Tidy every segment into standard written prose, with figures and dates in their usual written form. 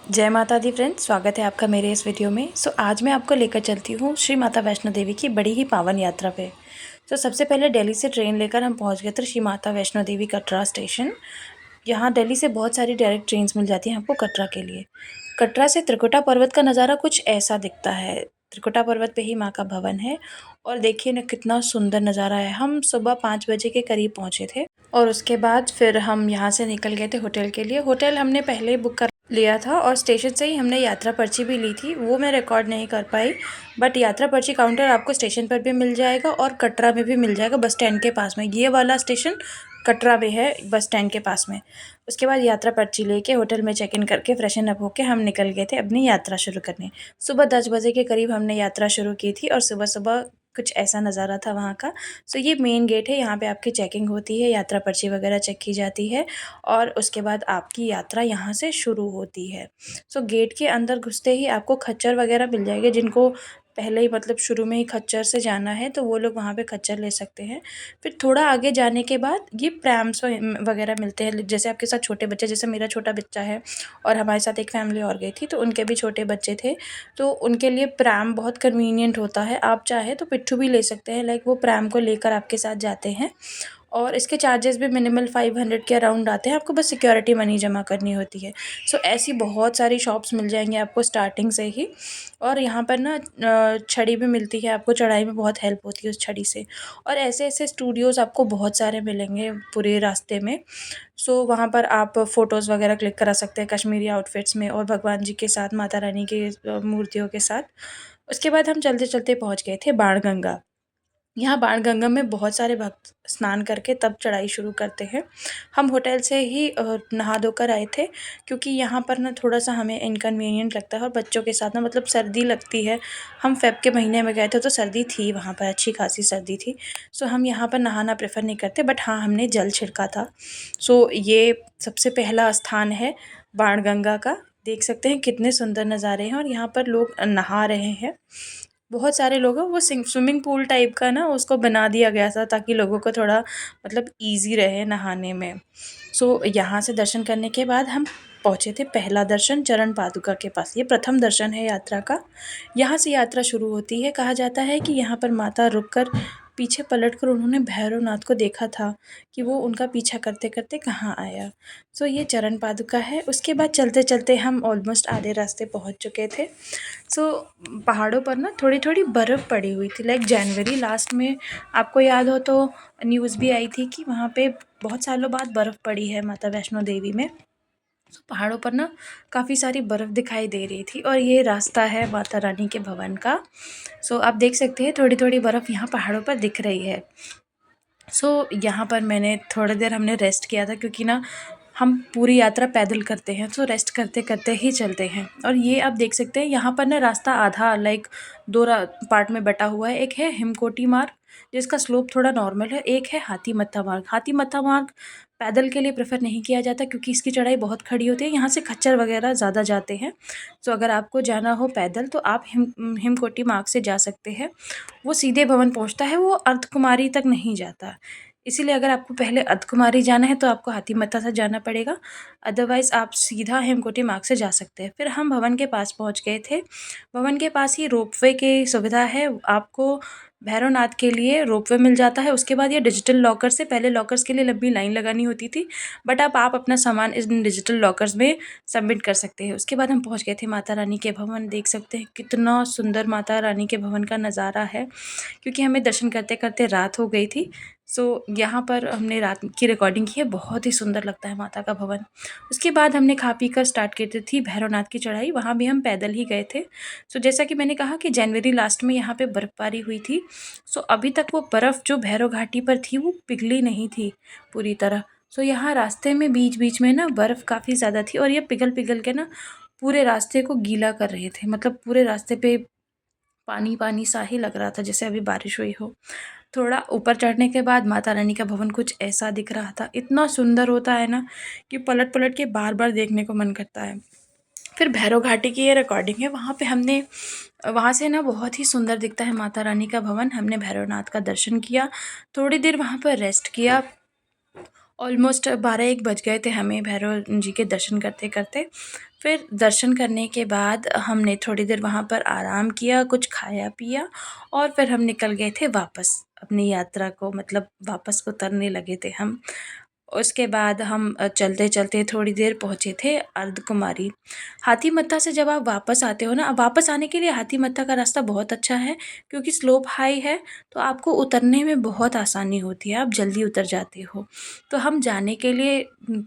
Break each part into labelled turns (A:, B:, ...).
A: जय माता दी फ्रेंड्स, स्वागत है आपका मेरे इस वीडियो में। आज मैं आपको लेकर चलती हूँ श्री माता वैष्णो देवी की बड़ी ही पावन यात्रा पे। सबसे पहले दिल्ली से ट्रेन लेकर हम पहुँच गए थे श्री माता वैष्णो देवी कटरा स्टेशन। यहाँ दिल्ली से बहुत सारी डायरेक्ट ट्रेन्स मिल जाती हैं आपको कटरा के लिए। कटरा से त्रिकुटा पर्वत का नज़ारा कुछ ऐसा दिखता है। त्रिकुटा पर्वत पे ही माँ का भवन है और देखिए ना कितना सुंदर नज़ारा है। हम सुबह 5 बजे के करीब पहुँचे थे और उसके बाद फिर हम यहाँ से निकल गए थे होटल के लिए। होटल हमने पहले ही बुक कर लिया था और स्टेशन से ही हमने यात्रा पर्ची भी ली थी, वो मैं रिकॉर्ड नहीं कर पाई। बट यात्रा पर्ची काउंटर आपको स्टेशन पर भी मिल जाएगा और कटरा में भी मिल जाएगा, बस स्टैंड के पास में। ये वाला स्टेशन कटरा में है, बस स्टैंड के पास में। उसके बाद यात्रा पर्ची लेके होटल में चेक इन करके फ्रेशन अप होके हम निकल गए थे अपनी यात्रा शुरू करने। सुबह 10 बजे के करीब हमने यात्रा शुरू की थी और सुबह सुबह कुछ ऐसा नज़ारा था वहाँ का। ये मेन गेट है, यहाँ पे आपकी चेकिंग होती है, यात्रा पर्ची वगैरह चेक की जाती है और उसके बाद आपकी यात्रा यहाँ से शुरू होती है। गेट के अंदर घुसते ही आपको खच्चर वगैरह मिल जाएंगे, जिनको पहले ही मतलब शुरू में ही खच्चर से जाना है तो वो लोग वहाँ पे खच्चर ले सकते हैं। फिर थोड़ा आगे जाने के बाद ये प्रैम्स वगैरह मिलते हैं, जैसे आपके साथ छोटे बच्चे, जैसे मेरा छोटा बच्चा है और हमारे साथ एक फैमिली और गई थी तो उनके भी छोटे बच्चे थे, तो उनके लिए प्रैम बहुत कन्वीनियंट होता है। आप चाहे तो पिट्ठू भी ले सकते हैं, लाइक वो प्रैम को लेकर आपके साथ जाते हैं और इसके चार्जेस भी मिनिमल 500 के अराउंड आते हैं। आपको बस सिक्योरिटी मनी जमा करनी होती है। ऐसी बहुत सारी शॉप्स मिल जाएंगी आपको स्टार्टिंग से ही। और यहाँ पर ना छड़ी भी मिलती है आपको, चढ़ाई में बहुत हेल्प होती है उस छड़ी से। और ऐसे ऐसे स्टूडियोज़ आपको बहुत सारे मिलेंगे पूरे रास्ते में। वहाँ पर आप फ़ोटोज़ वगैरह क्लिक करा सकते हैं कश्मीरी आउटफिट्स में और भगवान जी के साथ, माता रानी के मूर्तियों के साथ। उसके बाद हम चलते चलते पहुँच गए थे बाणगंगा। यहाँ बाणगंगा में बहुत सारे भक्त स्नान करके तब चढ़ाई शुरू करते हैं। हम होटल से ही नहा धोकर आए थे, क्योंकि यहाँ पर ना थोड़ा-सा हमें इनकन्वीनिएंट लगता है और बच्चों के साथ ना मतलब सर्दी लगती है। हम फ़ेब के महीने में गए थे तो सर्दी थी वहाँ पर, अच्छी खासी सर्दी थी। हम यहाँ पर नहाना प्रेफ़र नहीं करते, बट हाँ, हमने जल छिड़का था। ये सबसे पहला स्थान है बाणगंगा का। देख सकते हैं कितने सुंदर नज़ारे हैं और यहाँ पर लोग नहा रहे हैं। बहुत सारे लोग हैं, वो स्विमिंग पूल टाइप का ना उसको बना दिया गया था ताकि लोगों को थोड़ा मतलब ईज़ी रहे नहाने में। यहाँ से दर्शन करने के बाद हम पहुँचे थे पहला दर्शन चरण पादुका के पास। ये प्रथम दर्शन है यात्रा का। यहाँ से यात्रा शुरू होती है। कहा जाता है कि यहाँ पर माता रुककर पीछे पलटकर उन्होंने भैरवनाथ को देखा था कि वो उनका पीछा करते करते कहाँ आया। ये चरण पादुका है। उसके बाद चलते चलते हम ऑलमोस्ट आधे रास्ते पहुँच चुके थे। पहाड़ों पर ना थोड़ी थोड़ी बर्फ़ पड़ी हुई थी, लाइक जनवरी लास्ट में। आपको याद हो तो न्यूज़ भी आई थी कि वहाँ पे बहुत सालों बाद बर्फ़ पड़ी है माता वैष्णो देवी में। पहाड़ों पर ना काफ़ी सारी बर्फ़ दिखाई दे रही थी और ये रास्ता है माता रानी के भवन का। आप देख सकते हैं थोड़ी थोड़ी बर्फ़ यहाँ पहाड़ों पर दिख रही है। यहाँ पर मैंने थोड़ी देर हमने रेस्ट किया था, क्योंकि ना हम पूरी यात्रा पैदल करते हैं तो रेस्ट करते करते ही चलते हैं। और ये आप देख सकते हैं यहाँ पर ना रास्ता आधा लाइक दो पार्ट में बटा हुआ है। एक है हिमकोटी मार्ग, जिसका स्लोप थोड़ा नॉर्मल है। एक है हाथी मत्था मार्ग। हाथी मत्था मार्ग पैदल के लिए प्रेफर नहीं किया जाता, क्योंकि इसकी चढ़ाई बहुत खड़ी होती है। यहाँ से खच्चर वगैरह ज़्यादा जाते हैं। अगर आपको जाना हो पैदल तो आप हिमकोटी मार्ग से जा सकते हैं। वो सीधे भवन पहुँचता है, वो अर्धकुमारी तक नहीं जाता। इसीलिए अगर आपको पहले अर्धकुमारी जाना है तो आपको हाथीमत्था से जाना पड़ेगा, अदरवाइज़ आप सीधा हेमकोटी मार्ग से जा सकते हैं। फिर हम भवन के पास पहुंच गए थे। भवन के पास ही रोपवे की सुविधा है। आपको भैरवनाथ के लिए रोपवे मिल जाता है। उसके बाद ये डिजिटल लॉकर से, पहले लॉकर्स के लिए लंबी लाइन लगानी होती थी, बट अब आप अपना सामान इन डिजिटल लॉकर्स में सबमिट कर सकते हैं। उसके बाद हम पहुंच गए थे माता रानी के भवन। देख सकते हैं कितना सुंदर माता रानी के भवन का नज़ारा है, क्योंकि हमें दर्शन करते करते रात हो गई थी। यहाँ पर हमने रात की रिकॉर्डिंग की है। बहुत ही सुंदर लगता है माता का भवन। उसके बाद हमने खा पी कर स्टार्ट की थी भैरवनाथ की चढ़ाई। वहाँ भी हम पैदल ही गए थे। जैसा कि मैंने कहा कि जनवरी लास्ट में यहाँ पे बर्फ़बारी हुई थी। अभी तक वो बर्फ़ जो भैरव घाटी पर थी वो पिघली नहीं थी पूरी तरह। यहाँ रास्ते में बीच बीच में ना बर्फ़ काफ़ी ज़्यादा थी और ये पिघल पिघल के ना पूरे रास्ते को गीला कर रहे थे। मतलब पूरे रास्ते पे पानी पानी सा ही लग रहा था, जैसे अभी बारिश हुई हो। थोड़ा ऊपर चढ़ने के बाद माता रानी का भवन कुछ ऐसा दिख रहा था। इतना सुंदर होता है ना कि पलट पलट के बार बार देखने को मन करता है। फिर भैरव घाटी की ये रिकॉर्डिंग है। वहाँ से ना बहुत ही सुंदर दिखता है माता रानी का भवन। हमने भैरवनाथ का दर्शन किया, थोड़ी देर वहाँ पर रेस्ट किया। ऑलमोस्ट 12-1 बज गए थे हमें भैरव जी के दर्शन करते करते। फिर दर्शन करने के बाद हमने थोड़ी देर वहाँ पर आराम किया, कुछ खाया पिया और फिर हम निकल गए थे वापस अपनी यात्रा को, मतलब वापस उतरने लगे थे हम। उसके बाद हम चलते-चलते थोड़ी देर पहुँचे थे अर्धकुमारी। हाथीमत्था से जब आप वापस आते हो ना, अब वापस आने के लिए हाथीमत्था का रास्ता बहुत अच्छा है क्योंकि स्लोप हाई है, तो आपको उतरने में बहुत आसानी होती है, आप जल्दी उतर जाते हो। तो हम जाने के लिए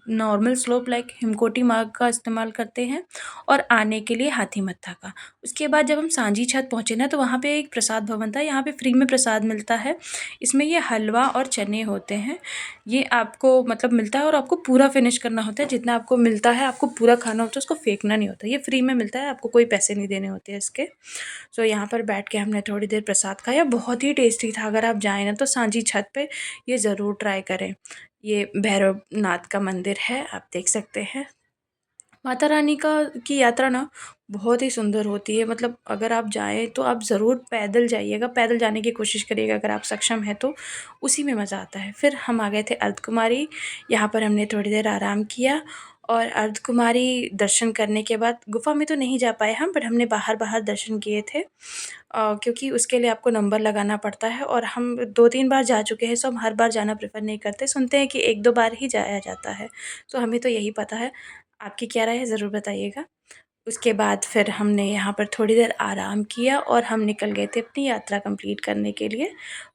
A: नॉर्मल स्लोप लाइक हिमकोटी मार्ग का इस्तेमाल करते हैं और आने के लिए हाथीमत्था का। उसके बाद जब हम सांझी छत पहुँचे ना, तो वहाँ पे एक प्रसाद भवन था, यहाँ पे फ्री में प्रसाद मिलता है। इसमें ये हलवा और चने होते हैं, ये आपको मतलब मिलता है और आपको पूरा फिनिश करना होता है। जितना आपको मिलता है आपको पूरा खाना होता है, उसको फेंकना नहीं होता। ये फ्री में मिलता है, आपको कोई पैसे नहीं देने होते हैं इसके। सो यहाँ पर बैठ के हमने थोड़ी देर प्रसाद खाया, बहुत ही टेस्टी था। अगर आप जाएँ ना तो सांझी छत पे ये ज़रूर ट्राई करें। ये भैरवनाथ का मंदिर है, आप देख सकते हैं। माता रानी का की यात्रा ना बहुत ही सुंदर होती है, मतलब अगर आप जाएँ तो आप ज़रूर पैदल जाइएगा, पैदल जाने की कोशिश करिएगा अगर आप सक्षम हैं तो, उसी में मज़ा आता है। फिर हम आ गए थे अर्धकुमारी, यहाँ पर हमने थोड़ी देर आराम किया और अर्धकुमारी दर्शन करने के बाद गुफ़ा में तो नहीं जा पाए हम, बट हमने बाहर-बाहर दर्शन किए थे। क्योंकि उसके लिए आपको नंबर लगाना पड़ता है और हम 2-3 बार जा चुके हैं, सो हम हर बार जाना प्रेफ़र नहीं करते, सुनते हैं कि 1-2 बार ही जाया जाता है। सो हमें तो यही पता है, आपकी क्या राय है ज़रूर बताइएगा। उसके बाद फिर हमने यहाँ पर थोड़ी देर आराम किया और हम निकल गए थे अपनी यात्रा कंप्लीट करने के लिए,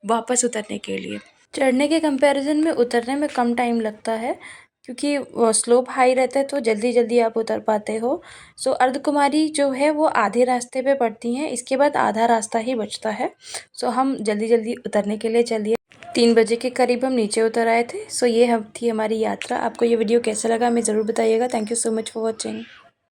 A: वापस उतरने के लिए। चढ़ने के कंपैरिज़न में उतरने में कम टाइम लगता है क्योंकि वो स्लोप हाई रहता है तो जल्दी-जल्दी आप उतर पाते हो। सो अर्धकुमारी जो है वो आधे रास्ते पे पड़ती हैं, इसके बाद आधा रास्ता ही बचता है। सो हम जल्दी-जल्दी उतरने के लिए चल दिए। 3 बजे के करीब हम नीचे उतर आए थे। सो ये हम थी हमारी यात्रा। आपको ये वीडियो कैसा लगा हमें ज़रूर बताइएगा। Thank you so much for watching.